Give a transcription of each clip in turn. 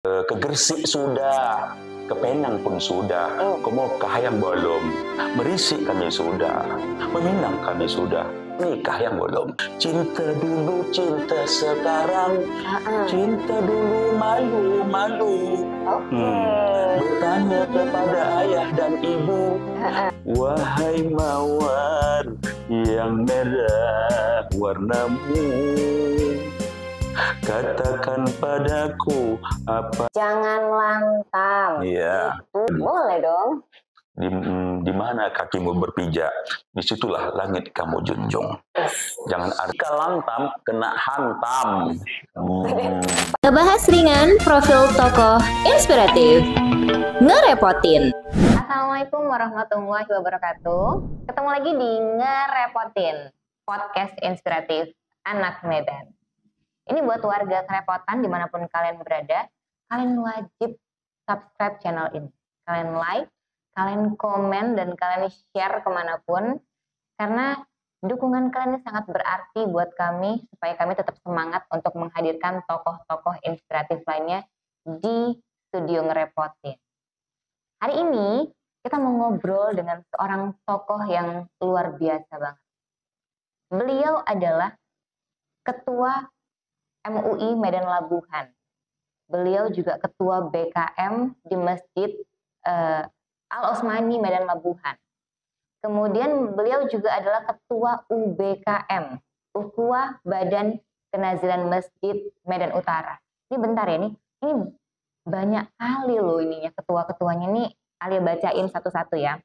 Ke Gresik sudah, ke Penang pun sudah, ke Mokkah yang belum, Merisik kami sudah, Meminang kami sudah, nikah yang belum. Cinta dulu, cinta sekarang, cinta dulu, malu-malu. Bertanya kepada ayah dan ibu, wahai mawar yang merah warnamu, katakan padaku apa. Jangan lantang. Iya. Boleh dong. Di mana kakimu berpijak, disitulah langit kamu junjung. Jangan arka lantam, kena hantam. Ngebahas ringan, profil tokoh inspiratif, ngerepotin. Assalamualaikum warahmatullahi wabarakatuh. Ketemu lagi di Ngerepotin, podcast inspiratif anak Medan. Ini buat warga kerepotan dimanapun kalian berada, kalian wajib subscribe channel ini. Kalian like, kalian komen, dan kalian share kemanapun. Karena dukungan kalian ini sangat berarti buat kami, supaya kami tetap semangat untuk menghadirkan tokoh-tokoh inspiratif lainnya di studio Ngerepotin. Hari ini kita mau ngobrol dengan seorang tokoh yang luar biasa banget. Beliau adalah Ketua MUI Medan Labuhan. Beliau juga Ketua BKM di Masjid Al-Osmani Medan Labuhan. Kemudian beliau juga adalah Ketua UBKM, Ukhuwah Badan Kenazilan Masjid Medan Utara. Ini bentar ya, ini banyak kali loh ininya ketua-ketuanya, ini Alia bacain satu-satu ya.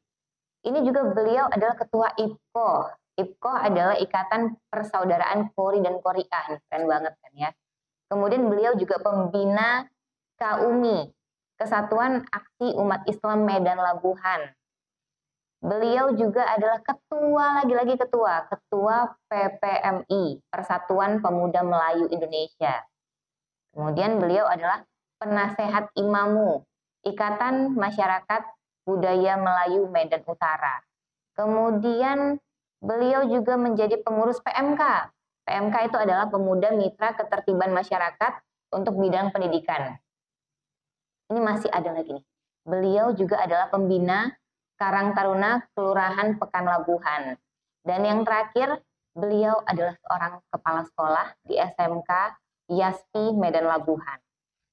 Ini juga beliau adalah Ketua IPKO. IPKO adalah Ikatan Persaudaraan Qori dan Qoriah. Keren banget kan ya. Kemudian beliau juga pembina KUMI, Kesatuan Aksi Umat Islam Medan Labuhan. Beliau juga adalah Ketua PPMI, Persatuan Pemuda Melayu Indonesia. Kemudian beliau adalah Penasehat Imamu, Ikatan Masyarakat Budaya Melayu Medan Utara. Kemudian beliau juga menjadi pengurus PMK. PMK itu adalah Pemuda Mitra Ketertiban Masyarakat untuk bidang pendidikan. Ini masih ada lagi nih. Beliau juga adalah pembina Karang Taruna Kelurahan Pekan Labuhan. Dan yang terakhir, beliau adalah seorang kepala sekolah di SMK Yaspi Medan Labuhan.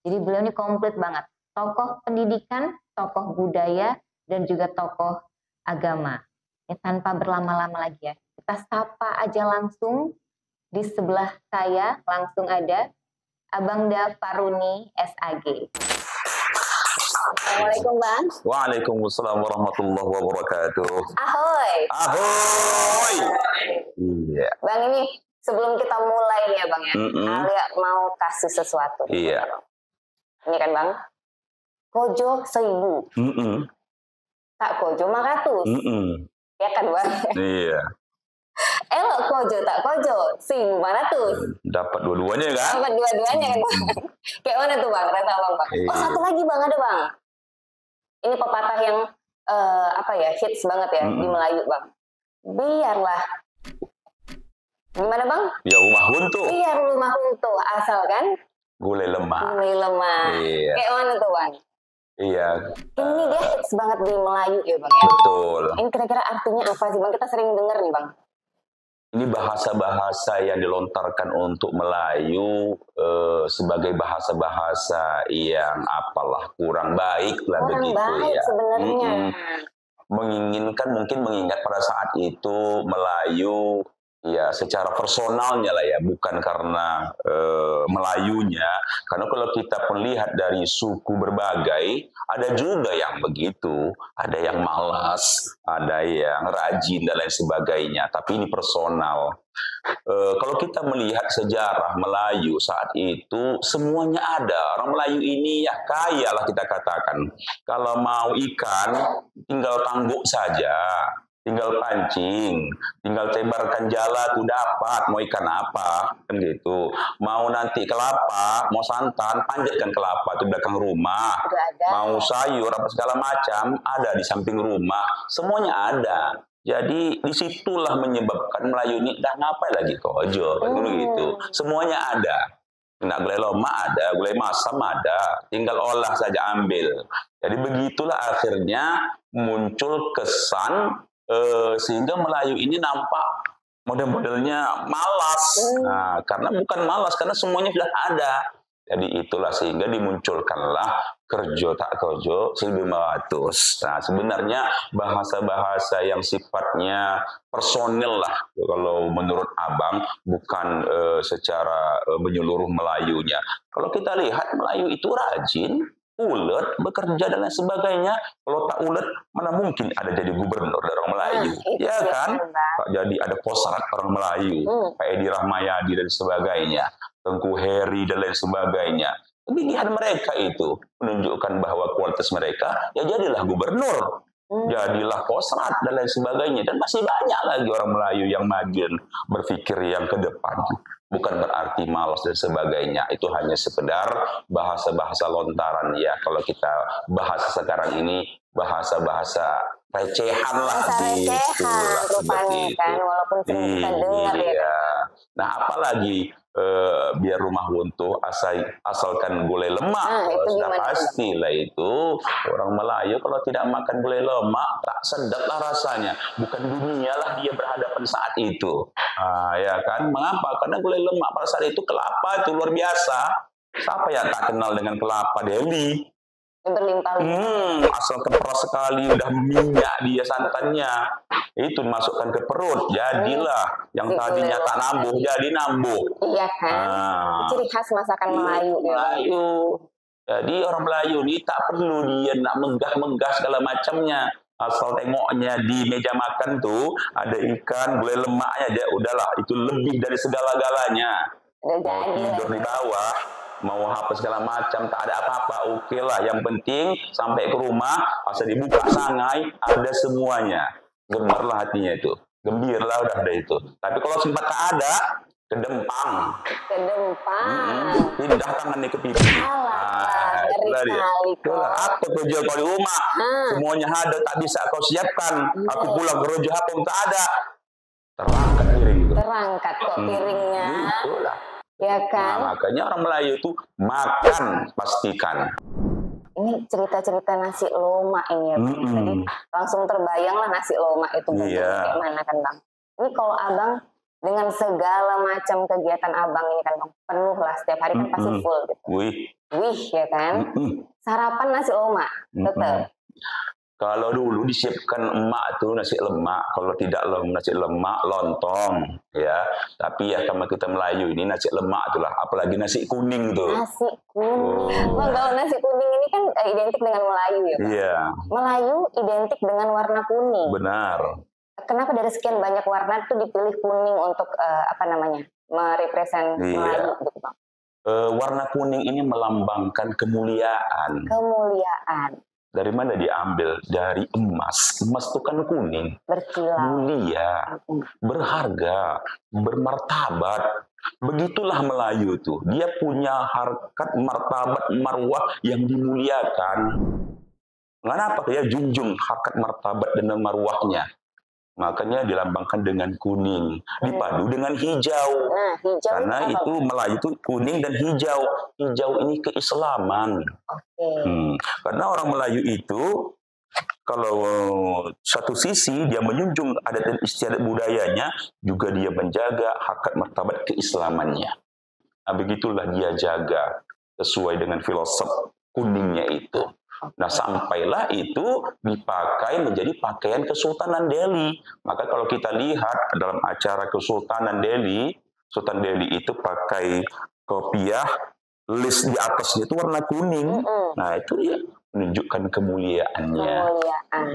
Jadi beliau ini komplit banget. Tokoh pendidikan, tokoh budaya, dan juga tokoh agama. Ya, tanpa berlama-lama lagi ya, kita sapa aja langsung. Di sebelah saya langsung ada Abang Faruni SAG. Assalamualaikum Bang. Waalaikumsalam warahmatullahi wabarakatuh. Ahoy. Ahoy. Iya. Bang, ini sebelum kita mulai nih ya Bang ya, Alia mau kasih sesuatu. Iya. Ini kan Bang, Kojo 1000. Tak Kojo 500. Ya kan Bang? Iya. Elok Kojo tak Kojo 1500. Dapat dua-duanya kan? Dapat dua-duanya kan Bang. Kayak mana tuh Bang? Rasa Bang. Iya. Oh, satu lagi Bang, ada Bang. Ini pepatah yang hits banget ya di Melayu Bang. Biarlah. Gimana Bang? Ya rumah runtuh. Biar rumah runtuh, asal kan Gulai lemah. gulai lemah. Iya. Kayak mana tuh Bang? Iya. Ini dia hits banget di Melayu ya Bang ya. Betul. Ini kira-kira artinya apa sih Bang? Kita sering denger nih Bang. Ini bahasa-bahasa yang dilontarkan untuk Melayu sebagai bahasa-bahasa yang apalah kurang baik lah Kurang begitu baik ya. sebenarnya. Mengingat pada saat itu Melayu ya secara personalnya lah ya, bukan karena Melayunya. Karena kalau kita melihat dari suku berbagai, ada juga yang begitu, ada yang malas, ada yang rajin dan lain sebagainya. Tapi ini personal. Kalau kita melihat sejarah Melayu saat itu, semuanya ada. Orang Melayu ini ya kaya lah kita katakan. Kalau mau ikan, tinggal tangguk saja. Tinggal pancing, tinggal tebarkan jala tuh dapat, mau ikan apa, kan gitu. Mau nanti kelapa, mau santan, panjatkan kelapa di belakang rumah. Mau sayur apa segala macam, ada di samping rumah, semuanya ada. Jadi disitulah menyebabkan Melayu ini dah ngapain lagi kojo, gitu. Semuanya ada. Nak gulai lomak ada, gulai masam ada, tinggal olah saja ambil. Jadi begitulah akhirnya muncul kesan sehingga Melayu ini nampak model-modelnya malas. Nah, karena bukan malas, karena semuanya sudah ada. Jadi itulah sehingga dimunculkanlah kerjo tak kerjo silbi meratus. Nah, sebenarnya bahasa-bahasa yang sifatnya personil lah kalau menurut Abang, bukan secara menyeluruh Melayunya. Kalau kita lihat Melayu itu rajin, ulet, bekerja dan lain sebagainya. Kalau tak ulet, mana mungkin ada jadi gubernur dari orang Melayu, ya kan? Tak jadi ada Kosrat orang Melayu, Pak Edi Rahmayadi dan sebagainya, Tengku Heri dan lain sebagainya. Kegigihan mereka itu menunjukkan bahwa kualitas mereka, ya jadilah gubernur, jadilah Kosrat dan lain sebagainya. Dan masih banyak lagi orang Melayu yang magen berpikir yang ke depan. Bukan berarti malas dan sebagainya. Itu hanya sekedar bahasa-bahasa lontaran ya. Kalau kita bahas sekarang ini bahasa-bahasa recehan lah. Recehan rupanya kan, walaupun sering kita dengar ya. Nah, apalagi biar rumah runtuh asalkan gulai lemak. Sudah pastilah itu orang Melayu kalau tidak makan gulai lemak tak sedap lah rasanya. Bukan dunia lah dia berhadapan saat itu. Ya kan? Mengapa? Karena gulai lemak pada saat itu kelapa itu luar biasa. Siapa yang tak kenal dengan kelapa Delhi? Berlimpah-limpah. Asal keperas sekali udah minyak dia santannya, itu dimasukkan ke perut, jadilah yang tadinya tak nambuh jadi nambuh. Iya kan? Ciri khas masakan Melayu. Melayu. Jadi orang Melayu ini tak perlu dia nak menggah-menggah segala macamnya. Asal tengoknya di meja makan tuh ada ikan, gulai lemaknya, dia udahlah itu lebih dari segala-galanya. Mau tidur di bawah, mau apa segala macam, tak ada apa-apa, oke lah. Yang penting sampai ke rumah, asal dibuka sangai, ada semuanya. Gemarlah hatinya itu, gembirlah udah ada itu. Tapi kalau sempat tak ada, kedempang. Pindah tangannya ke pipi. Itulah dia. Aku kerja kau di rumah, semuanya ada, tak bisa kau siapkan. Aku pulang ke Rojo Hapong tak ada. Terangkat piring itu. Terangkat kok piringnya. Itulah. Ya kan? Nah, makanya orang Melayu itu makan pastikan. Ini cerita-cerita nasi lomak ini ya, Tadi langsung terbayang lah nasi lomak itu kayak mana kan Bang. Ini kalau Abang dengan segala macam kegiatan Abang ini kan Bang, penuh lah setiap hari kan pasti full gitu. Wih ya kan? Sarapan nasi lomak tetap. Kalau dulu disiapkan emak tuh nasi lemak, kalau tidak nasi lemak lontong, ya. Tapi ya sama kita Melayu ini nasi lemak itulah, apalagi nasi kuning tuh. Nasi kuning. Bang, kalau nasi kuning ini kan identik dengan Melayu ya, Bang? Iya. Melayu identik dengan warna kuning. Benar. Kenapa dari sekian banyak warna itu dipilih kuning untuk merepresent Melayu gitu, Bang? Warna kuning ini melambangkan kemuliaan. Kemuliaan. Dari mana diambil? Dari emas. Emas itu kan kuning. Berkilau. Mulia, berharga, bermartabat. Begitulah Melayu tuh. Dia punya harkat, martabat, marwah yang dimuliakan. Kenapa? Dia junjung harkat, martabat, dan marwahnya. Makanya dilambangkan dengan kuning, dipadu dengan hijau. Nah, hijau karena itu Melayu itu kuning dan hijau. Hijau ini keislaman. Karena orang Melayu itu kalau satu sisi dia menjunjung adat dan istiadat budayanya, juga dia menjaga harkat martabat keislamannya. Nah, begitulah dia jaga sesuai dengan filosof kuningnya itu. Nah, sampailah itu dipakai menjadi pakaian Kesultanan Delhi. Maka kalau kita lihat dalam acara Kesultanan Delhi, Sultan Delhi itu pakai kopiah, list di atasnya itu warna kuning. Nah, itu dia menunjukkan kemuliaannya.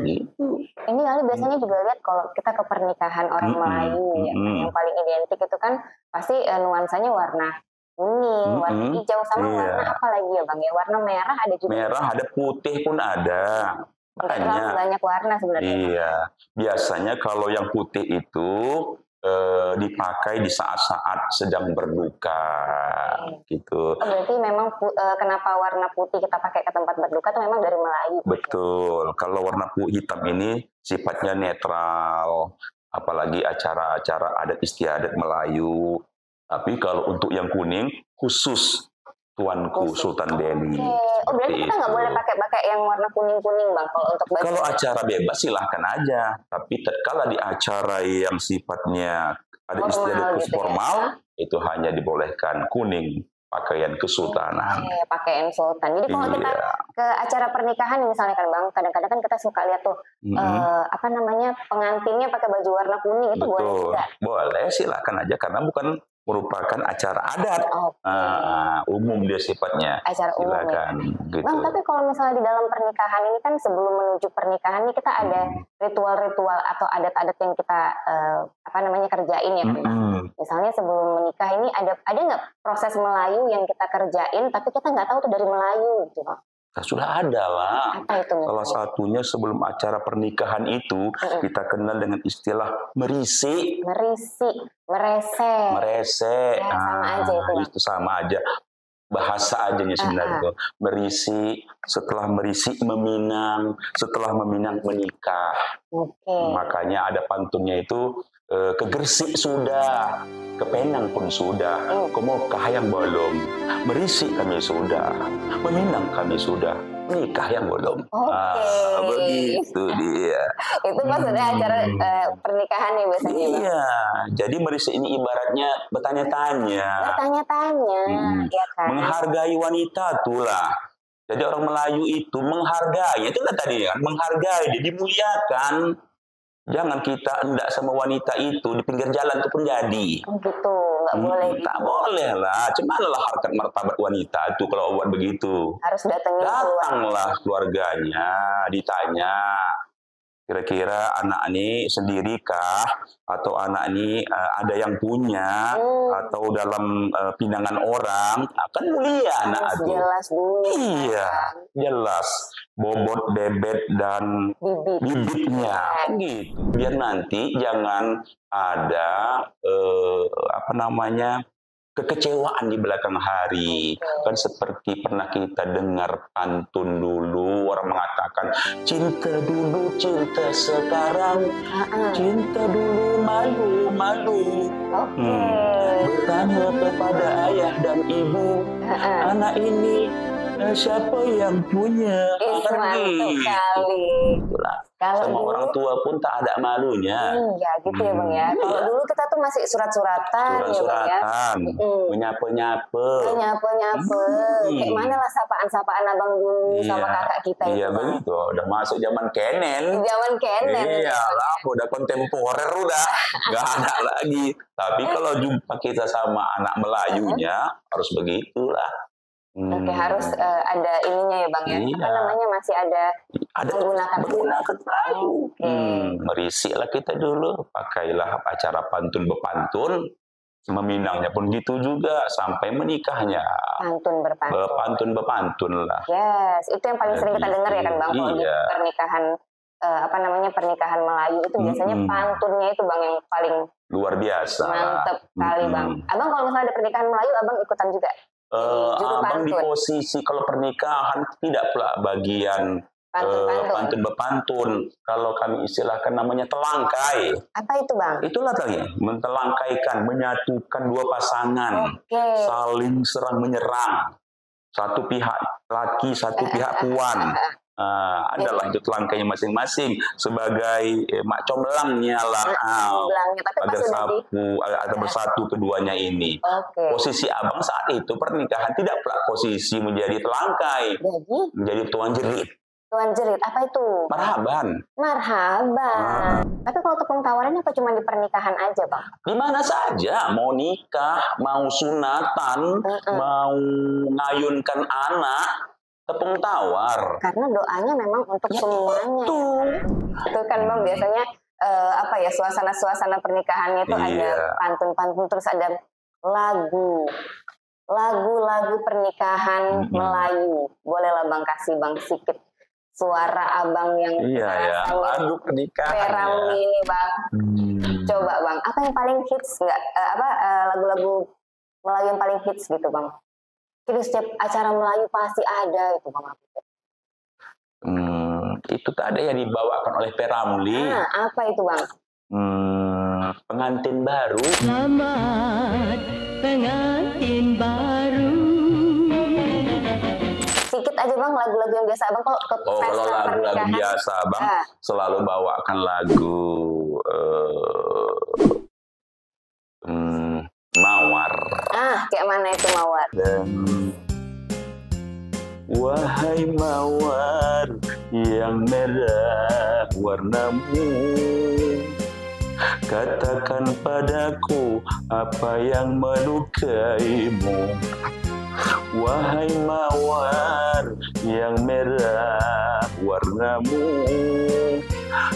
Gitu. Ini kali biasanya juga lihat kalau kita ke pernikahan orang Melayu, ya, yang paling identik itu kan pasti nuansanya warna kuning, warna hijau, sama warna apa lagi ya Bang ya? Warna merah ada juga. Merah ada, putih pun ada. Banyak warna sebenarnya. Iya. Biasanya kalau yang putih itu dipakai di saat-saat sedang berduka, gitu. Berarti memang kenapa warna putih kita pakai ke tempat berduka itu memang dari Melayu. Betul. Kalau warna hitam ini sifatnya netral, apalagi acara-acara adat istiadat Melayu. Tapi kalau untuk yang kuning khusus tuanku Sultan Delhi. Oh, berarti kita nggak boleh pakai yang warna kuning-kuning, Bang, kalau untuk baju. Kalau acara bebas silahkan aja. Tapi tatkala di acara yang sifatnya ada istilah gitu formal, itu hanya dibolehkan kuning, pakaian kesultanan. Pakaian sultan. Jadi kalau kita ke acara pernikahan misalnya kan, Bang, kadang-kadang kan kita suka lihat tuh pengantinnya pakai baju warna kuning, itu boleh juga? Boleh, silakan aja karena bukan merupakan acara adat. Umum dia sifatnya. Acara silakan, umum. Gitu. Bang, tapi kalau misalnya di dalam pernikahan ini kan sebelum menuju pernikahan ini kita ada ritual-ritual atau adat-adat yang kita kerjain ya kan, Bang? Misalnya sebelum menikah ini ada nggak proses Melayu yang kita kerjain tapi kita nggak tahu tuh dari Melayu gitu, Bang? Sudah ada lah. Apa itu? Salah satunya sebelum acara pernikahan itu kita kenal dengan istilah merisi. Merese. Ya, sama aja itu sama aja. Bahasa aja sebenarnya itu. Merisi, setelah merisi meminang, setelah meminang menikah. Makanya ada pantunnya itu ke Gresik sudah, ke Penang pun sudah, ke Mekah yang belum, merisi kami sudah, meminang kami sudah, nikah yang belum. Begitu dia. Itu maksudnya acara pernikahan ya biasanya, Bang? Iya, jadi merisi ini ibaratnya bertanya-tanya. Ya kan? Menghargai wanita itulah. Jadi orang Melayu itu menghargai, itu tadi kan, menghargai, dia dimuliakan. Jangan kita hendak sama wanita itu di pinggir jalan itu pun jadi. Gitu, nggak boleh. Tak boleh lah. Cuman lah harkat martabat wanita itu kalau buat begitu. Harus datanglah keluarganya, ditanya. Kira-kira anak ini sendirikah atau anak ini ada yang punya atau dalam pinangan orang, akan mulia anak itu. Jelas dulu. Iya, jelas. Bobot, bebet dan bibitnya, gitu. Biar nanti jangan ada kekecewaan di belakang hari. Kan seperti pernah kita dengar pantun dulu, orang mengatakan cinta dulu, cinta sekarang, cinta dulu, malu-malu. Bertanya kepada ayah dan ibu, anak ini siapa yang punya? Mantap kali. Sama orang tua pun tak ada malunya. Ya gitu ya, Bang ya. Kalau dulu kita tuh masih surat-suratan ya, Bang ya. Menyapa-nyapa. Kayak mana lah sapaan-sapaan abang dulu sama kakak kita itu. Iya begitu. Udah masuk zaman kenen. Iya lah, udah kontemporer udah. Gak ada lagi. Tapi kalau jumpa kita sama anak Melayunya harus begitulah. Oke, harus ada ininya ya, Bang ya. Masih ada menggunakan Melayu. Merisi lah kita dulu. Pakailah acara pantun bepantun. Meminangnya pun gitu juga sampai menikahnya. Pantun bepantun lah. Yes, itu yang paling sering kita dengar ya kan, Bang. Kalau di pernikahan pernikahan Melayu itu biasanya pantunnya itu, Bang, yang paling luar biasa. Mantep kali, Bang. Abang kalau misalnya ada pernikahan Melayu, Abang ikutan juga? Abang di posisi kalau pernikahan tidak pula bagian pantun bepantun. Kalau kami istilahkan namanya telangkai. Apa itu, Bang? Itulah tadi, mentelangkaikan, menyatukan dua pasangan, saling serang menyerang. Satu pihak laki, satu pihak puan. Adalah itu telangkainya masing-masing sebagai mak comblangnya lah. Agar bersatu keduanya ini. Posisi abang saat itu pernikahan tidak pula posisi menjadi telangkai, menjadi tuan jerit. Tuan jerit, apa itu? Marhaban. Tapi kalau tepung tawarannya apa cuma di pernikahan aja, Bang? Di mana saja, mau nikah, mau sunatan, mau ngayunkan anak, tepung tawar. Karena doanya memang untuk semuanya. Itu kan, Bang, biasanya suasana-suasana pernikahannya itu ada pantun-pantun, terus ada lagu-lagu pernikahan Melayu. Bolehlah, Bang, kasih Bang sedikit suara abang yang lagu pernikahan Peramli ini, Bang. Coba, Bang, apa yang paling hits lagu-lagu Melayu yang paling hits gitu, Bang? Jadi setiap acara Melayu pasti ada itu, Bang. Itu tak ada yang dibawakan oleh Peramli. Apa itu, Bang? Pengantin baru. Selamat pengantin baru. Sedikit aja Bang, lagu-lagu yang biasa Abang kalau ke Oh, kalau pesta lagu-lagu pernikahan. biasa, Bang, selalu bawakan lagu Mawar. Kayak mana itu Mawar? Dan wahai mawar yang merah warnamu, katakan padaku apa yang melukaimu. Wahai mawar yang merah warnamu,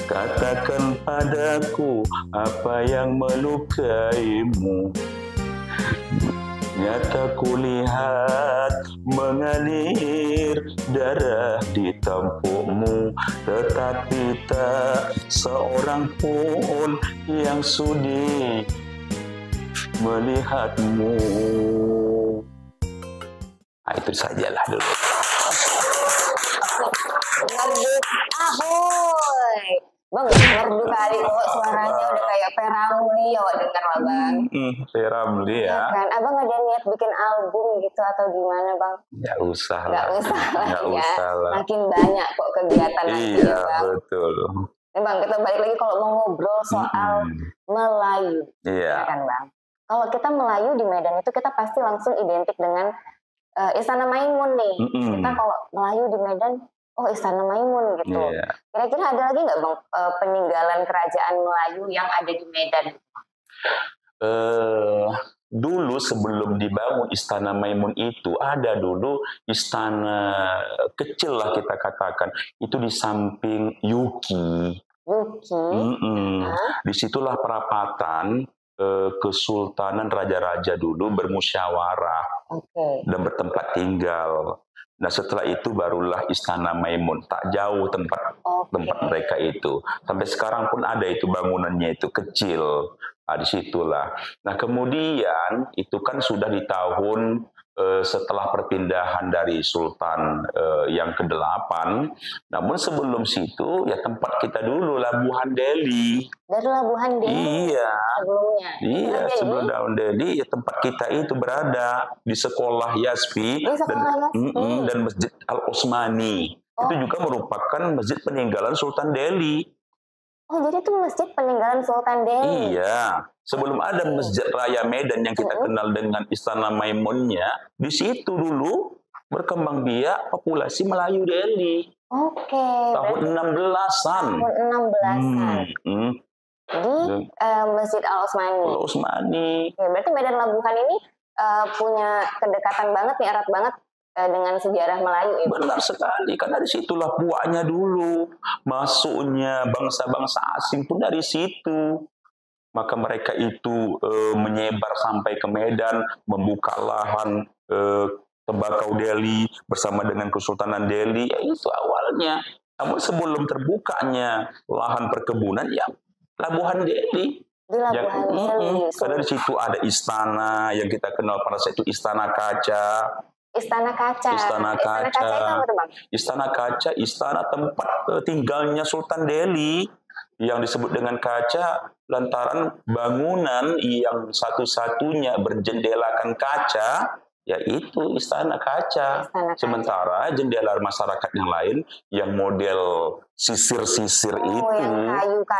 katakan padaku apa yang melukaimu. Nyata kulihat mengalir darah di tampukmu, tetapi tak seorang pun yang sudi melihatmu. Nah, itu sajalah dulu. Merdu ahoy. Bang, merdu kali kok suaranya udah kayak Peramli ya, Wak, denger lah Bang. Peramli Ya ya. kan, Abang ada niat bikin album gitu atau gimana Bang? Nggak usah Nggak lah. usah lah Nggak ya. usah lah. Makin banyak kok kegiatan nanti Iya, ya Bang. betul. Nih Bang, kita balik lagi kalau mau ngobrol soal Melayu. Iya. Ya kan Bang? Kalau kita Melayu di Medan itu kita pasti langsung identik dengan Istana Maimun nih. Kita kalau Melayu di Medan, oh Istana Maimun gitu. Iya. Kira-kira ada lagi nggak Bang peninggalan kerajaan Melayu yang ada di Medan? Dulu sebelum dibangun Istana Maimun itu ada dulu istana kecil lah kita katakan, itu di samping Yuki. Yuki. Disitulah perapatan Kesultanan raja-raja dulu bermusyawarah dan bertempat tinggal. Nah setelah itu barulah Istana Maimun, tak jauh tempat mereka itu. Sampai sekarang pun ada itu bangunannya itu kecil. Nah, disitulah. Nah kemudian itu kan sudah di tahun setelah perpindahan dari Sultan yang ke-8. Namun sebelum situ ya tempat kita dulu Labuhan Deli. Dari Labuhan Deli. Iya. Sebelumnya. Iya, sebelum Labuhan Deli ya tempat kita itu berada di sekolah Yasfi dan Masjid Al-Osmani. Itu juga merupakan masjid peninggalan Sultan Deli. Oh, jadi itu masjid peninggalan Sultan Deli. Iya. Sebelum ada Masjid Raya Medan yang kita kenal dengan Istana Maimunnya, di situ dulu berkembang biak populasi Melayu Deli. Tahun 16-an. Tahun 16-an. Di Masjid Al-Osmani. Ya, berarti Medan Labuhan ini punya kedekatan banget nih, erat banget dengan sejarah Melayu. Benar sekali, karena dari situlah buahnya dulu. Masuknya bangsa-bangsa asing pun dari situ. Maka mereka itu menyebar sampai ke Medan, membuka lahan tembakau Deli bersama dengan Kesultanan Deli. Ya itu awalnya. Namun sebelum terbukanya lahan perkebunan, ya Labuhan Deli. Karena di situ ada istana yang kita kenal pada saat itu Istana Kaca. Istana Kaca. Istana Kaca. Istana Kaca itu apa tuh, Bang? Istana Kaca, istana tempat tinggalnya Sultan Deli yang disebut dengan kaca lantaran bangunan yang satu-satunya berjendelakan kaca yaitu Istana Kaca. Sementara jendela masyarakat yang lain yang model sisir-sisir itu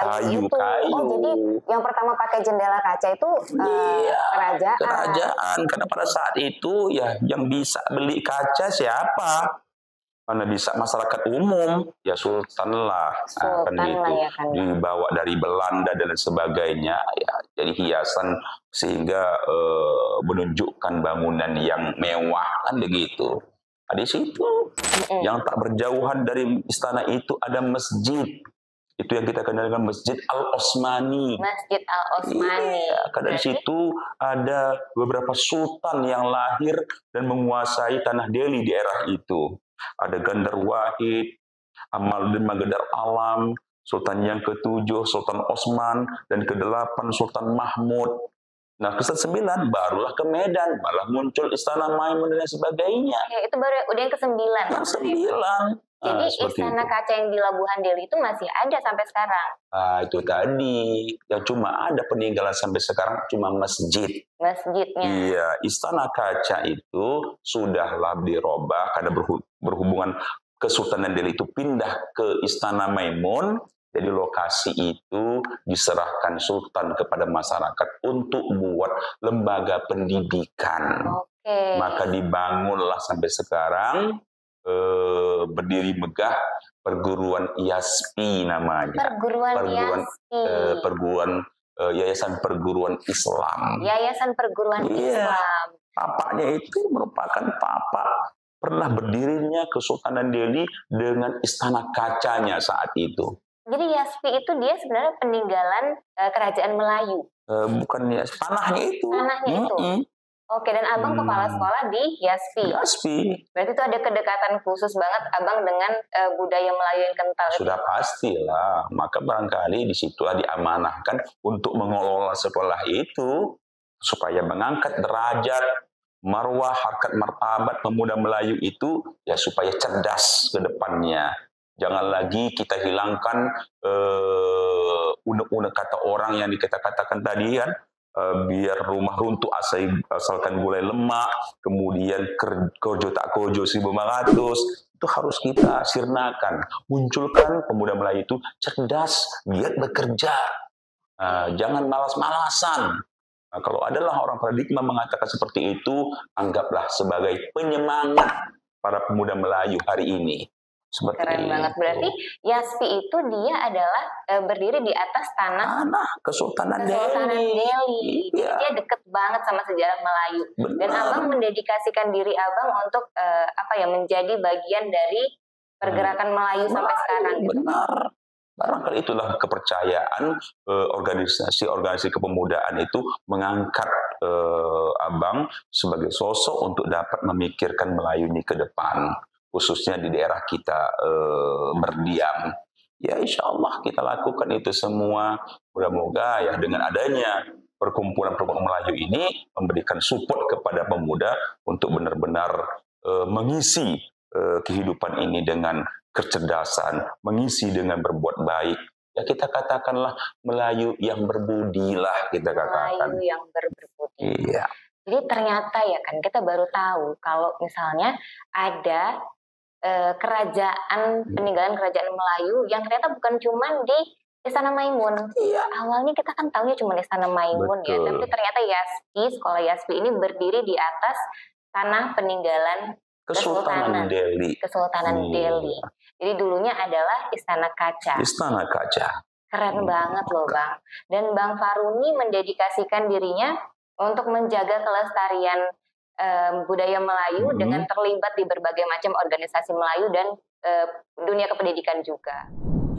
kayu-kayu. Oh, jadi yang pertama pakai jendela kaca itu kerajaan. Karena pada saat itu ya yang bisa beli kaca siapa? Karena bisa masyarakat umum, ya Sultan lah. Kan gitu. Dibawa dari Belanda dan sebagainya, ya jadi hiasan sehingga menunjukkan bangunan yang mewah kan begitu. Nah, di situ yang tak berjauhan dari istana itu ada masjid. Itu yang kita kenal dengan Masjid Al-Osmani. Masjid Al-Osmani. Iya, karena di situ ada beberapa sultan yang lahir dan menguasai tanah Deli di era itu. Ada Gandar Wahid, Amaluddin Magandar Alam, Sultan yang ke-7 Sultan Osman, dan ke-8 Sultan Mahmud. Nah, ke-9 barulah ke Medan, malah muncul Istana Maimun dan sebagainya. Oke, itu baru udah yang ke-9. Yang 9. Jadi Istana Kaca yang di Labuhan Deli itu masih ada sampai sekarang. Itu tadi. Yang cuma ada peninggalan sampai sekarang cuma masjid. Masjidnya. Iya, Istana Kaca itu sudahlah dirobah karena berhubungan Kesultanan Delhi itu pindah ke Istana Maimun. Jadi lokasi itu diserahkan Sultan kepada masyarakat untuk buat lembaga pendidikan. Oke. Maka dibangunlah sampai sekarang berdiri megah perguruan IASPI namanya. Yayasan Perguruan Islam. Yayasan Perguruan Islam. Papanya itu merupakan papa pernah berdirinya Kesultanan Delhi dengan Istana Kacanya saat itu. Jadi YASPI itu dia sebenarnya peninggalan kerajaan Melayu. Bukan ya, tanahnya itu. Tanahnya itu. Oke, dan abang kepala sekolah di YASPI. YASPI. Berarti itu ada kedekatan khusus banget abang dengan budaya Melayu yang kental. Sudah pastilah. Maka barangkali disitulah diamanahkan untuk mengelola sekolah itu supaya mengangkat derajat, marwah, harkat martabat pemuda Melayu itu ya supaya cerdas ke depannya. Jangan lagi kita hilangkan unek-unek kata orang yang katakan tadi kan. Biar rumah runtuh asalkan gulai lemak, kemudian kojo tak kojo 1.500, itu harus kita sirnakan. Munculkan pemuda Melayu itu cerdas, giat bekerja. Jangan malas-malasan. Nah, kalau adalah orang paradigma mengatakan seperti itu, anggaplah sebagai penyemangat para pemuda Melayu hari ini. Keren banget. Berarti YASPI itu dia adalah berdiri di atas tanah Kesultanan Delhi. Iya. Dia deket banget sama sejarah Melayu. Benar. Dan abang mendedikasikan diri abang untuk menjadi bagian dari pergerakan Melayu sampai sekarang. Gitu. Benar. Barangkali itulah kepercayaan organisasi kepemudaan itu mengangkat abang sebagai sosok untuk dapat memikirkan Melayu ini ke depan. Khususnya di daerah kita berdiam. Ya insya Allah kita lakukan itu semua. Moga-moga ya dengan adanya perkumpulan-perkumpulan Melayu ini memberikan support kepada pemuda untuk benar-benar mengisi kehidupan ini dengan kecerdasan, mengisi dengan berbuat baik. Ya kita katakanlah Melayu yang berbudi lah kita katakan. Melayu yang berbudi. Iya. Jadi ternyata ya kan kita baru tahu kalau misalnya ada peninggalan kerajaan Melayu yang ternyata bukan cuma di Istana Maimun. Iya. Awalnya kita kan tahunya cuma Istana Maimun. Betul. Ya, tapi ternyata YASPI, sekolah YASPI ini berdiri di atas tanah peninggalan Kesultanan Delhi. Delhi. Jadi dulunya adalah Istana Kaca. Istana Kaca. Keren banget loh Bang. Dan Bang Faruni mendedikasikan dirinya untuk menjaga kelestarian budaya Melayu dengan terlibat di berbagai macam organisasi Melayu dan dunia kependidikan juga.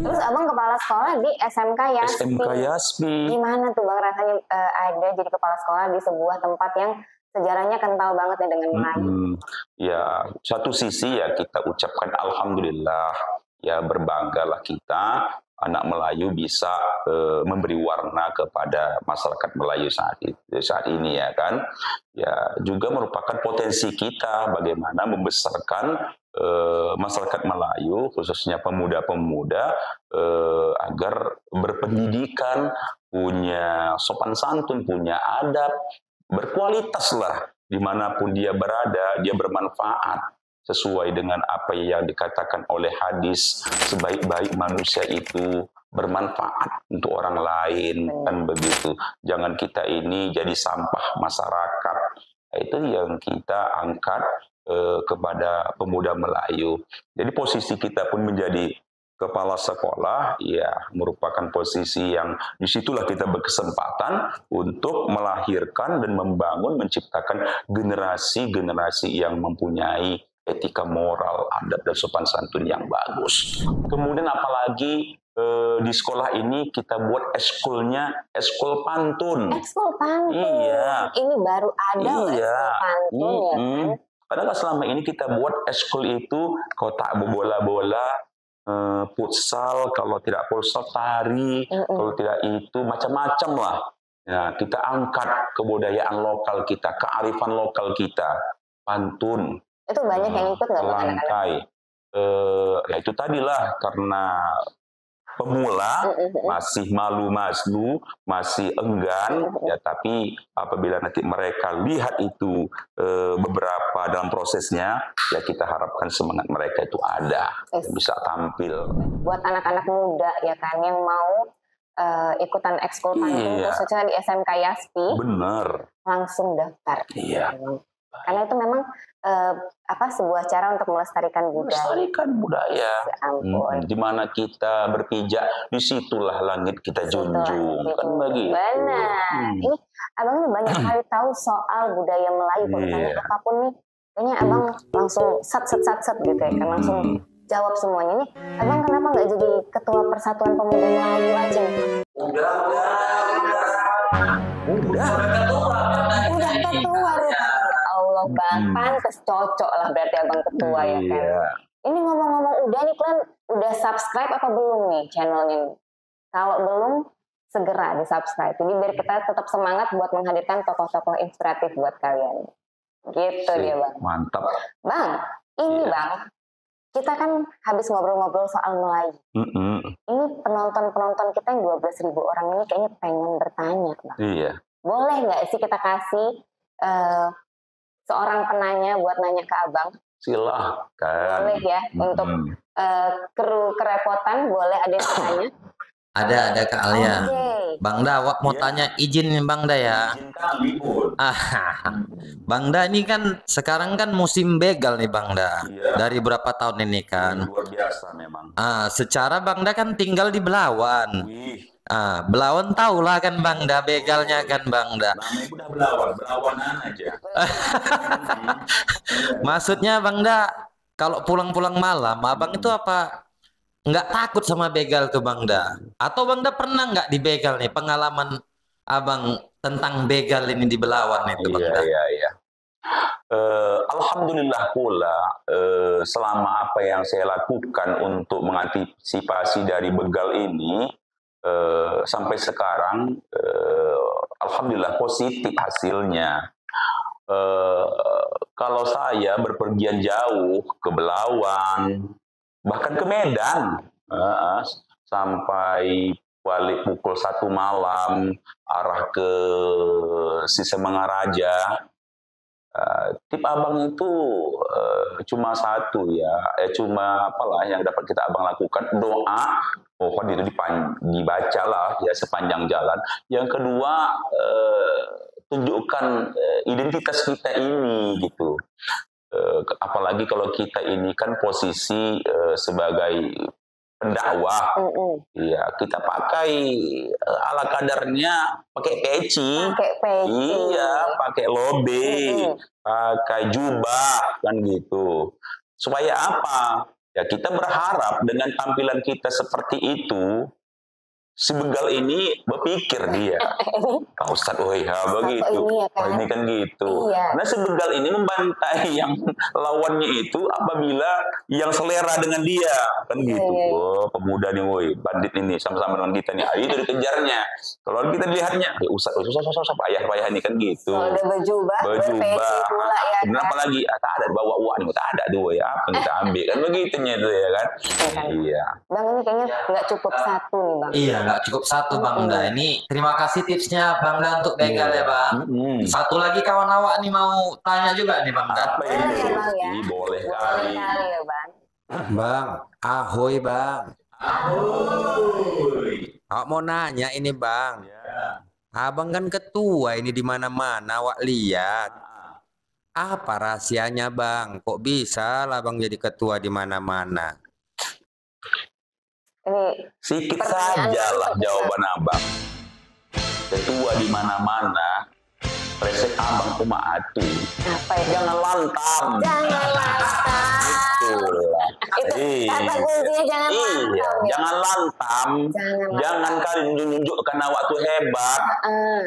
Terus abang kepala sekolah di SMK YASPI. SMK YASPI. Gimana tuh bang rasanya ada jadi kepala sekolah di sebuah tempat yang sejarahnya kental banget ya dengan Melayu? Ya satu sisi ya kita ucapkan alhamdulillah, ya berbanggalah kita anak Melayu bisa memberi warna kepada masyarakat Melayu saat ini ya kan. Ya juga merupakan potensi kita bagaimana membesarkan masyarakat Melayu khususnya pemuda-pemuda agar berpendidikan, punya sopan santun, punya adab, berkualitas lah dimanapun dia berada, dia bermanfaat sesuai dengan apa yang dikatakan oleh hadis, sebaik-baik manusia itu bermanfaat untuk orang lain, kan begitu. Jangan kita ini jadi sampah masyarakat. Itu yang kita angkat kepada pemuda Melayu. Jadi posisi kita pun menjadi kepala sekolah, ya merupakan posisi yang disitulah kita berkesempatan untuk melahirkan dan membangun, menciptakan generasi-generasi yang mempunyai etika moral, adab dan sopan santun yang bagus. Kemudian apalagi di sekolah ini kita buat ekskulnya, ekskul pantun. Ekskul pantun. Iya. Ini baru ada ekskul pantun ya kan. Karena selama ini kita buat ekskul itu kotak bola-bola, futsal, kalau tidak futsal tari, kalau tidak itu macam-macam lah. Ya, kita angkat kebudayaan lokal kita, kearifan lokal kita, pantun, Itu banyak yang ikut nggak Bang anak-anak? pelangkai. Ya itu tadilah karena pemula masih malu-malu, masih enggan, ya tapi apabila nanti mereka lihat itu beberapa dalam prosesnya, ya kita harapkan semangat mereka itu ada, bisa tampil. Buat anak-anak muda ya kan yang mau ikutan ekskul pantun khususnya di SMK Yaspi, bener, langsung daftar. Iya. Karena itu memang sebuah cara untuk melestarikan budaya. Melestarikan budaya. Ya ampun. Di mana kita berpijak, disitulah langit kita junjung. Kan begitu. Benar. Ini abang ini banyak sekali tahu soal budaya Melayu. Kalau tanya apapun nih, kayaknya abang langsung sat gitu ya kan, langsung jawab semuanya. Nih, abang kenapa nggak jadi ketua Persatuan Pemuda Melayu aja nih? Udah ketua. Allah Bang, pantes cocok lah berarti abang ketua ya kan. Ini ngomong-ngomong udah nih kalian udah subscribe apa belum nih channelnya? Kalau belum, segera di subscribe. Jadi biar kita tetap semangat buat menghadirkan tokoh-tokoh inspiratif buat kalian. Gitu dia Bang. Mantap. Bang, ini Bang, kita kan habis ngobrol-ngobrol soal Melayu. Ini penonton-penonton kita yang 12.000 orang ini kayaknya pengen bertanya Bang. Iya. Boleh nggak sih kita kasih seorang penanya buat nanya ke abang? Silahkan. Boleh ya, untuk kru kerepotan boleh ada yang tanya? Ada Kak Alia. Bang Da, wak mau tanya izin nih Bang Da ya. Bang Da ini kan sekarang kan musim begal nih Bang Da. Dari berapa tahun ini kan? Luar biasa memang. Secara Bang Da kan tinggal di Belawan. Belawan tahulah kan Bang Da begalnya kan Bang Da. Namanya udah Belawanan aja. Maksudnya Bang Da, kalau pulang-pulang malam, abang itu apa nggak takut sama begal ke Bang Da? Atau Bang Da pernah nggak dibegal nih, pengalaman abang tentang begal ini di Belawan itu Bang Da? Iya. Alhamdulillah pula selama apa yang saya lakukan untuk mengantisipasi dari begal ini sampai sekarang alhamdulillah positif hasilnya. Kalau saya berpergian jauh ke Belawan, bahkan ke Medan, sampai balik pukul 1 malam arah ke Sisemangaraja, tip abang itu cuma satu ya, cuma apalah yang dapat kita abang lakukan, doa, mohon itu dibacalah ya sepanjang jalan. Yang kedua, tunjukkan identitas kita ini gitu. Apalagi kalau kita ini kan posisi sebagai pendakwah, iya kita pakai ala kadarnya, pakai peci, iya pakai lobe, pakai jubah kan gitu. Supaya apa? Ya kita berharap dengan tampilan kita seperti itu, si begal ini berpikir dia, Pak Ustadz, begitu. Ini kan gitu. Nah si begal ini membantai yang lawannya itu apabila yang selera dengan dia, kan gitu. Pemuda nih, bandit ini sama-sama dengan kita nih. Ayo itu dikejarnya. Kalau kita lihatnya, Ustadz, payah ini kan gitu. Ada berjubah. Kenapa lagi? Tak ada bawa uang nih, tak ada dua ya. Apa kita ambil kan begitunya itu ya kan? Iya. Bang ini kayaknya nggak cukup satu nih Bang. Iya, nggak cukup satu Bang Da. Ini terima kasih tipsnya Bang Da untuk begal ya Bang. Satu lagi kawan awak nih mau tanya juga nih Bang Da. Boleh kali ya Bang. Bang, ahoy Bang. Ahoy. Awak mau nanya ini Bang. Abang kan ketua ini di mana-mana awak lihat. Apa rahasianya Bang? Kok bisa lah Bang jadi ketua di mana-mana? Sikit saja lah jawaban abang. Ketua di mana-mana, resep abang cuma atu. Apa itu? Jangan lantam. Itu kata kuncinya, jangan lantam. Jangan kali nunjukkan awak tuh hebat.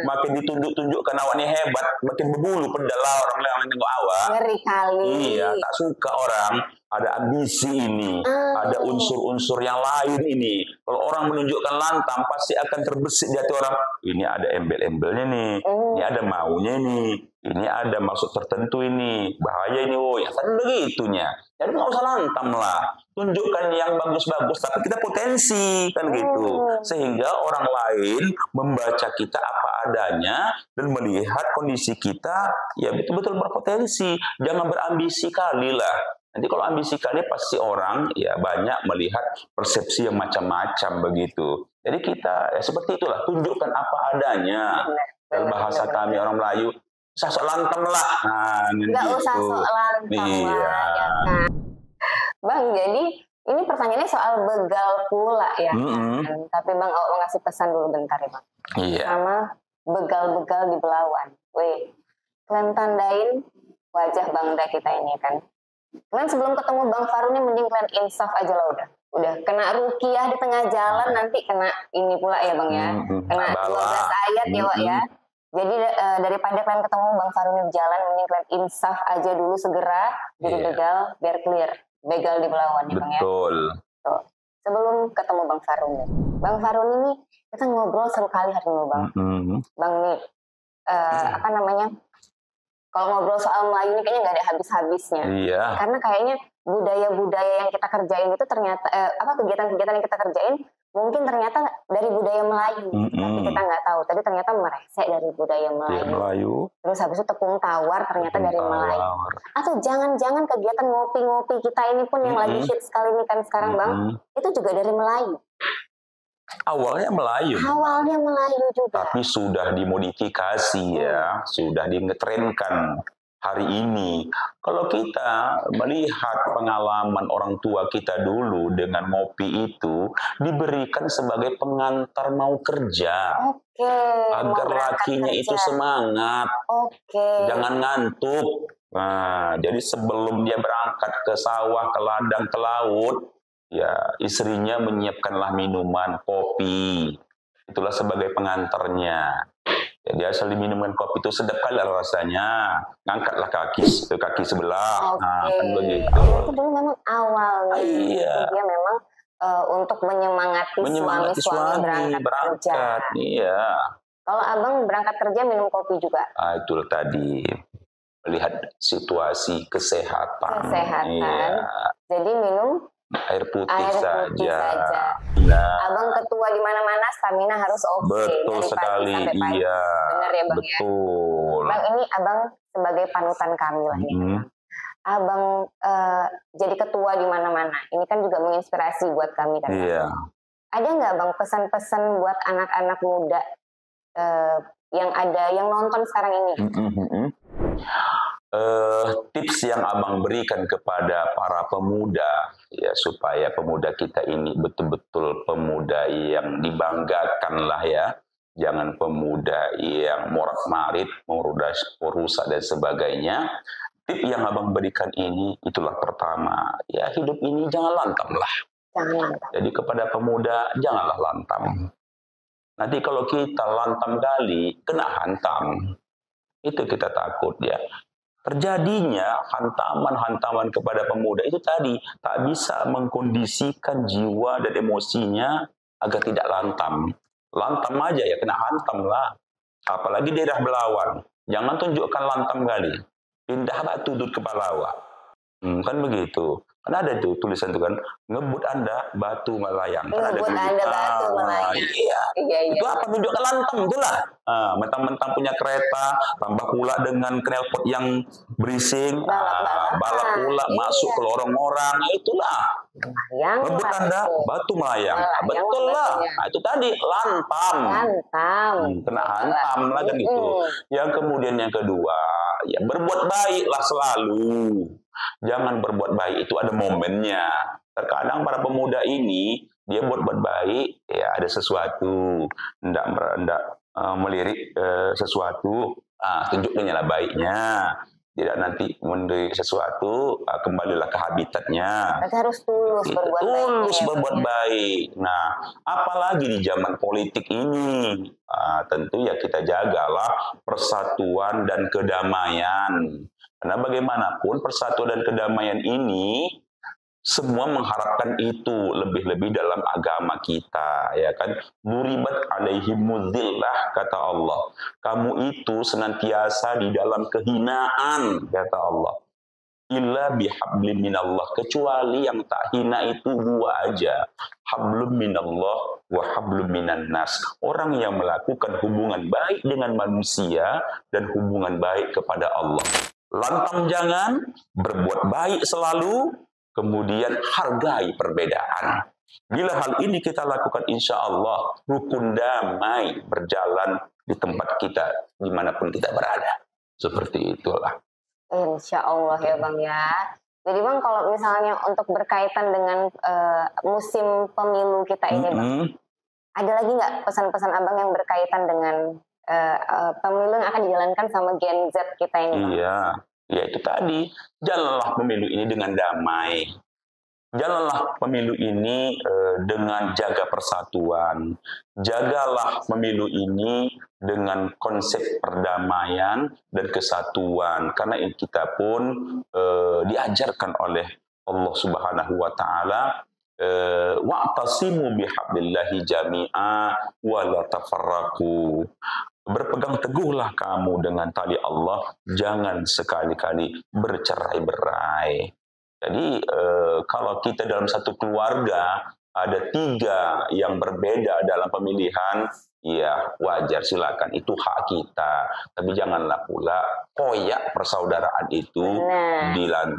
Makin ditunjuk-tunjukkan awak nih hebat, makin berbulu pedal lah orang lain nengok awak. Ngeri kali. Iya, tak suka orang. ada ambisi ini, ada unsur-unsur yang lain ini. Kalau orang menunjukkan lantang, pasti akan terbesit di hati orang. Ini ada embel-embelnya nih, ini ada maunya nih, ini ada maksud tertentu ini, bahaya ini, ya kan begitunya. Jadi nggak usah lantang lah, tunjukkan yang bagus-bagus, tapi kita potensi kan gitu, sehingga orang lain membaca kita apa adanya dan melihat kondisi kita ya betul-betul berpotensi. Jangan berambisi kali lah. Nanti kalau ambisi kali pasti orang ya banyak melihat persepsi yang macam-macam begitu. Jadi kita ya seperti itulah, tunjukkan apa adanya. Dalam bahasa kami orang Melayu, usah sok lantang lah. Nah, nggak gitu. usah sok lantang Iya. lah, ya kan? Bang, jadi ini pertanyaannya soal begal pula ya. Kan? Tapi Bang, mau ngasih pesan dulu bentar ya Bang. Iya. Sama begal-begal di Belawan. Wih, kalian tandain wajah Bangda kita ini kan. Kalian sebelum ketemu Bang Faru nih mending kalian insaf aja lah udah. Udah kena rukiah di tengah jalan, nanti kena ini pula ya Bang ya. Kena 12 ayat ya Wak ya. Jadi daripada kalian ketemu Bang Faru nih di jalan, mending kalian insaf aja dulu segera jadi begal biar clear. Begal di Belawan ya Bang ya. Betul. Tuh. Sebelum ketemu Bang Faru nih. Bang Faru ini kita ngobrol seru kali hari ini Bang. Bang nih apa namanya? Kalau ngobrol soal Melayu ini kayaknya nggak ada habis-habisnya. Iya. Karena kayaknya budaya-budaya yang kita kerjain itu ternyata kegiatan-kegiatan yang kita kerjain mungkin ternyata dari budaya Melayu, tapi kita nggak tahu. Tadi ternyata meresek dari budaya Melayu. Terus habis itu tepung tawar ternyata dari Melayu. Atau jangan-jangan kegiatan ngopi-ngopi kita ini pun yang lagi hits sekali ini kan sekarang Bang, itu juga dari Melayu. Awalnya Melayu. Awalnya Melayu juga. Tapi sudah dimodifikasi ya, sudah dingetrenkan hari ini. Kalau kita melihat pengalaman orang tua kita dulu dengan ngopi itu diberikan sebagai pengantar mau kerja. Oke. Agar lakinya itu semangat. Oke. Jangan ngantuk. Nah, jadi sebelum dia berangkat ke sawah, ke ladang, ke laut, ya istrinya menyiapkanlah minuman kopi. Itulah sebagai pengantarnya. Jadi asal diminumkan kopi itu sedap kali rasanya. Ngangkatlah kaki sebelah. Nah, kan begitu. Itu dulu memang awalnya. Iya. Dia memang untuk menyemangati suami berangkat kerja. Iya. Kalau abang berangkat kerja minum kopi juga? Itu tadi. Melihat situasi kesehatan. Iya. Jadi minum air putih saja. Nah, abang ketua di mana-mana, stamina harus oke. Betul dari sekali, pagi sampai pagi. iya. Benar ya Bang betul. ya? Bang, ini abang sebagai panutan kami lah nih. Abang jadi ketua di mana-mana. Ini kan juga menginspirasi buat kami kan. Iya. Ada nggak Bang pesan-pesan buat anak-anak muda yang nonton sekarang ini? Tips yang abang berikan kepada para pemuda ya supaya pemuda kita ini betul-betul pemuda yang dibanggakan lah ya, jangan pemuda yang morat-marit, merusak dan sebagainya. Tip yang abang berikan ini itulah pertama, ya hidup ini jangan lantang lah. Jangan lantang. Jadi kepada pemuda janganlah lantang. Nanti kalau kita lantang kali kena hantam, itu kita takut ya. Terjadinya hantaman-hantaman kepada pemuda itu tadi tak bisa mengkondisikan jiwa dan emosinya agar tidak lantam. Lantam aja ya kena hantam lah. Apalagi daerah Belawan. Jangan tunjukkan lantam kali. Pindah batu tut kepala awak. Kan begitu. Kan ada tuh tulisan itu kan, ngebut Anda batu melayang. Kan ada ngebut Anda batu melayang. Iya. Itu apa? Tunjukkan lantang itulah. Mentang-mentang punya kereta, tambah pula dengan knalpot yang berising, balap pula masuk ke lorong orang. Itulah. Ngebut Anda batu melayang. Betul lah. Nah, itu tadi lantam. Kena hantam lah kan gitu. Yang kemudian yang kedua, ya berbuat baiklah selalu. Jangan berbuat baik itu ada momennya. Terkadang para pemuda ini dia buat baik, ya ada sesuatu, hendak melirik sesuatu, tunjukkannya lah baiknya. Tidak nanti menderita sesuatu, kembalilah ke habitatnya. Kita harus tulus berbuat baik. Tulus berbuat baik. Nah, apalagi di zaman politik ini, tentu ya kita jagalah persatuan dan kedamaian. Karena bagaimanapun persatuan dan kedamaian ini Semua mengharapkan itu, lebih-lebih dalam agama kita, ya kan? Duribat alaihimuz zillah, kata Allah. Kamu itu senantiasa di dalam kehinaan, kata Allah. Illa bihablin minallah, kecuali yang tak hina itu dua aja, hablum minallah wa hablum minan nas, orang yang melakukan hubungan baik dengan manusia dan hubungan baik kepada Allah. Lantang jangan, berbuat baik selalu, kemudian hargai perbedaan. Bila hal ini kita lakukan, insya Allah rukun damai berjalan di tempat kita dimanapun kita berada. Seperti itulah. Insya Allah ya Bang ya. Jadi Bang, kalau misalnya untuk berkaitan dengan musim pemilu kita ini Bang, ada lagi nggak pesan-pesan Abang yang berkaitan dengan pemilu yang akan dijalankan sama Gen Z kita ini Bang? Iya, ya itu tadi. Jalanlah pemilu ini dengan damai. Jalanlah pemilu ini dengan jaga persatuan. Jagalah pemilu ini dengan konsep perdamaian dan kesatuan. Karena kita pun diajarkan oleh Allah Subhanahu wa taala, wa'tasimu bihablillahi jami'a wa la tafarraqu. Berpegang teguhlah kamu dengan tali Allah, jangan sekali-kali bercerai-berai. Jadi kalau kita dalam satu keluarga ada 3 yang berbeda dalam pemilihan, ya wajar, silakan, itu hak kita. Tapi janganlah pula koyak persaudaraan itu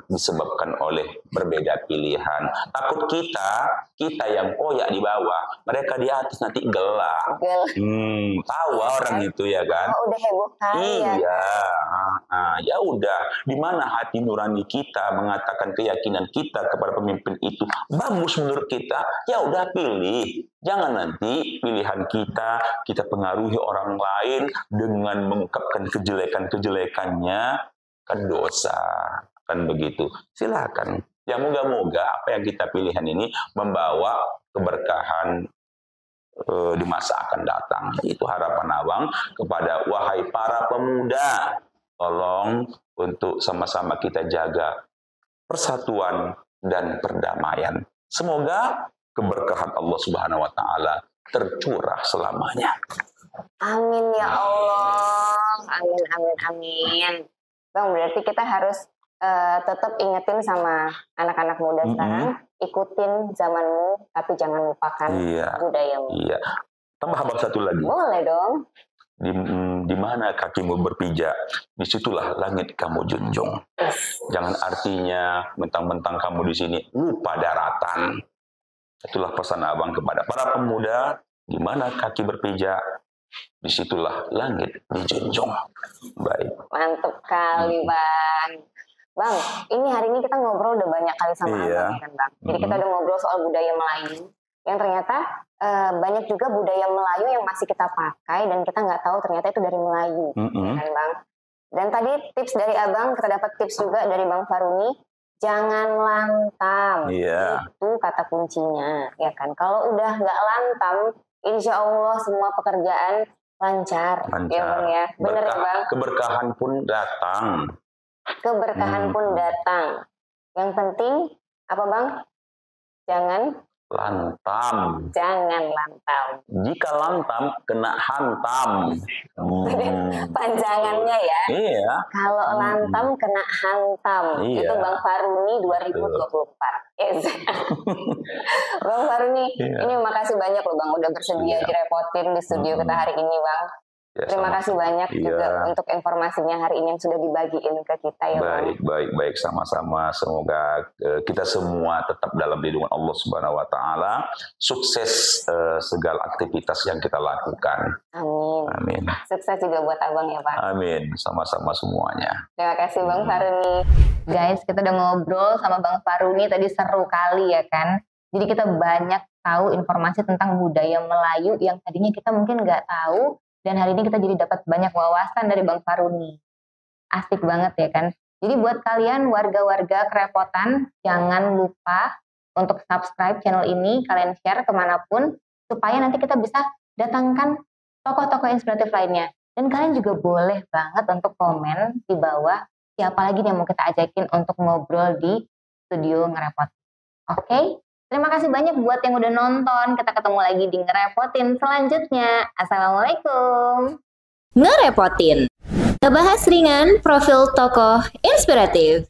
disebabkan oleh berbeda pilihan. Takut kita yang koyak di bawah, mereka di atas nanti gelap. Tawa orang itu ya kan? Oh, udah heboh kan? Iya. Ya udah, di mana hati nurani kita mengatakan keyakinan kita kepada pemimpin itu bagus menurut kita, ya udah pilih. Jangan nanti pilihan kita pengaruhi orang lain dengan mengungkapkan kejelekan-kejelekannya, kan dosa, kan begitu. Silakan. Ya moga-moga apa yang kita pilihan ini membawa keberkahan di masa akan datang. Itu harapan Abang kepada wahai para pemuda. Tolong untuk sama-sama kita jaga persatuan dan perdamaian. Semoga keberkahan Allah Subhanahu wa taala tercurah selamanya. Amin ya Allah. Amin amin amin. Bang, berarti kita harus tetap ingetin sama anak-anak muda sekarang, ikutin zamanmu tapi jangan lupakan budayamu. Iya. Tambah Abang satu lagi. Boleh dong. Di mana kakimu berpijak, disitulah langit kamu junjung. Jangan artinya mentang-mentang kamu di sini lupa daratan. Itulah pesan Abang kepada para pemuda, di mana kaki berpijak, disitulah langit dijunjung. Baik. Mantap kali Bang. Bang, ini hari ini kita ngobrol udah banyak kali sama Abang kan Bang. Jadi kita udah ngobrol soal budaya Melayu, yang ternyata banyak juga budaya Melayu yang masih kita pakai dan kita nggak tahu ternyata itu dari Melayu, kan Bang. Dan tadi tips dari Abang, kita dapat tips juga dari Bang Faruni, jangan lantam. Itu kata kuncinya, ya kan. Kalau udah nggak lantam, insya Allah semua pekerjaan lancar. Ya Bang ya, bener ya Bang. Keberkahan pun datang. Keberkahan pun datang. Yang penting apa Bang? Jangan lantam. Jangan lantam. Jika lantam, kena hantam. Panjangannya ya. Iya. Kalau lantam kena hantam. Itu Bang Faruni 2024. Yes. Bang Faruni, ini makasih banyak loh Bang udah bersedia direpotin di studio kita hari ini Bang. Terima kasih banyak juga untuk informasinya hari ini yang sudah dibagiin ke kita ya Bang. Baik, sama-sama. Semoga kita semua tetap dalam lindungan Allah Subhanahu wa taala. Sukses segala aktivitas yang kita lakukan. Amin. Sukses juga buat Abang ya Bang. Amin. Sama-sama semuanya. Terima kasih Bang Faruni. Guys, kita udah ngobrol sama Bang Faruni tadi, seru kali ya kan. Jadi kita banyak tahu informasi tentang budaya Melayu yang tadinya kita mungkin nggak tahu. Dan hari ini kita jadi dapat banyak wawasan dari Bang Faruni. Asik banget ya kan. Jadi buat kalian warga-warga Kerepotan, jangan lupa untuk subscribe channel ini, kalian share kemanapun, supaya nanti kita bisa datangkan tokoh-tokoh inspiratif lainnya. Dan kalian juga boleh banget untuk komen di bawah siapa lagi yang mau kita ajakin untuk ngobrol di studio Ngerepotin. Oke, terima kasih banyak buat yang udah nonton. Kita ketemu lagi di Ngerepotin selanjutnya. Assalamualaikum. Ngerepotin. Ngebahas ringan profil tokoh inspiratif.